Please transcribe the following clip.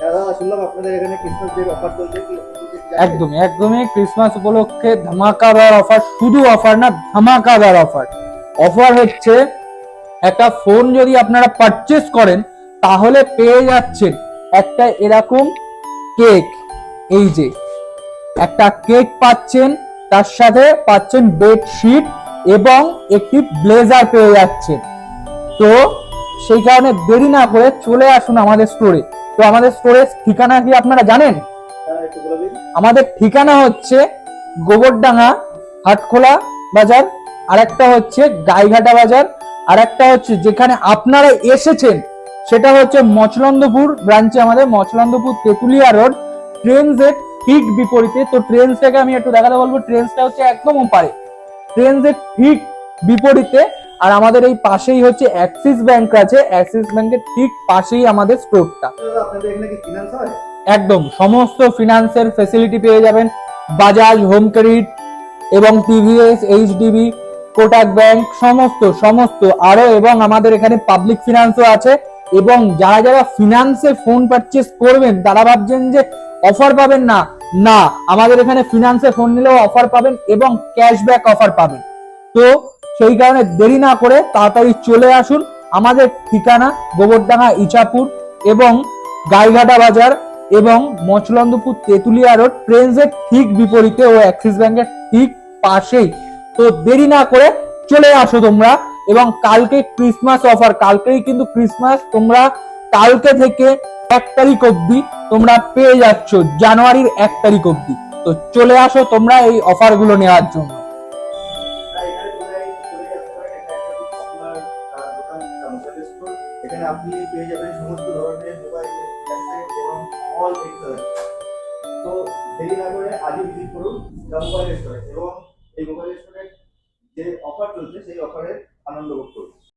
দাদা শুনলাম আপনাদের এখানে ক্রিসমাস ডে অফার চলছে, কি একদমই একদমই ক্রিসমাস উপলক্ষে ধামাকাদার অফার, শুধু অফার না ধামাকাদার অফার। অফার হচ্ছে একটা ফোন যদি আপনারা পারচেস করেন তাহলে পেয়ে যাচ্ছেন একটা এরকম কেক। এই যে একটা কেক পাচ্ছেন, তার সাথে পাচ্ছেন বেডশিট এবং একটি ব্লেজার পেয়ে যাচ্ছেন। তো সেই কারণে দেরি না করে চলে আসুন আমাদের স্টোরে। তো আমাদের স্টোরের ঠিকানা কি আপনারা জানেন? একটু বলে দিন। আমাদের ঠিকানা হচ্ছে গোবরডাঙ্গা হাটখোলা বাজার, আর একটা হচ্ছে গাইঘাটা বাজার, আর একটা হচ্ছে যেখানে আপনারা এসেছেন সেটা হচ্ছে মচলন্দপুর ব্রাঞ্চে, আমাদের মচলন্দপুর তেতুলিয়া রোড, ট্রেনসের ঠিক বিপরীতে। তো ট্রেনসটাকে আমি একটু দেখাতে বলবো, ট্রেনসটা হচ্ছে একদম ওপারে, ট্রেনসের ঠিক বিপরীতে। আর আমাদের এই পাশেই হচ্ছে অ্যাক্সিস ব্যাংক আছে, অ্যাক্সিস ব্যাংকের ঠিক পাশেই আমাদের স্টোরটা। দাদা আপনাদের এখানে কি ফিনান্স হয়? একদম সমস্ত ফিনান্সের ফেসিলিটি পেয়ে যাবেন, বাজাজ হোম ক্রেডিট এবং টিভিএস, এইচডিবি, কোটাক ব্যাংক, সমস্ত সমস্ত আরো, এবং আমাদের এখানে পাবলিক ফিনান্সও আছে। এবং যারা যারা ফিনান্সে ফোন পারচেস করবেন তারা ভাবছেন যে অফার পাবেন না, না, আমাদের এখানে ফিনান্সে ফোন নিলেও অফার পাবেন এবং ক্যাশব্যাক অফার পাবেন। তো সেই কারণে দেরি না করে তাড়াতাড়ি চলে আসুন। আমাদের ঠিকানা গোবরডাঙ্গা ইচাপুর এবং গাইঘাটা বাজার এবং মচলন্দপুর তেতুলিয়া রোড, ট্রেনসের ঠিক বিপরীতে ও অ্যাক্সিস ব্যাংকের ঠিক পাশেই। তো দেরি না করে চলে আসো তোমরা। এবং কালকে ক্রিসমাস অফার, কালকেই কিন্তু ক্রিসমাস, তোমরা কালকে থেকে 1 তারিখ অবধি তোমরা পেয়ে যাচ্ছ, জানুয়ারির 1 তারিখ অবধি। তো চলে আসো তোমরা এই অফার গুলো নেওয়ার জন্য। এখানে চলে আসতে পারেন, এটা একটা খুব পপুলার দোকান, মোবাইল স্টোর। এখানে আপনি পেয়ে যাবেন সমস্ত ধরনের মোবাইল হ্যান্ডসেট এবং অল এক্সেসরিজ। তো দেরি না করে আজই ভিজিট করুন দ্য মোবাইল স্টোরে এবং এই মোবাইল স্টোরের যে অফার চলছে সেই অফারের আনন্দ ভোগ করুন।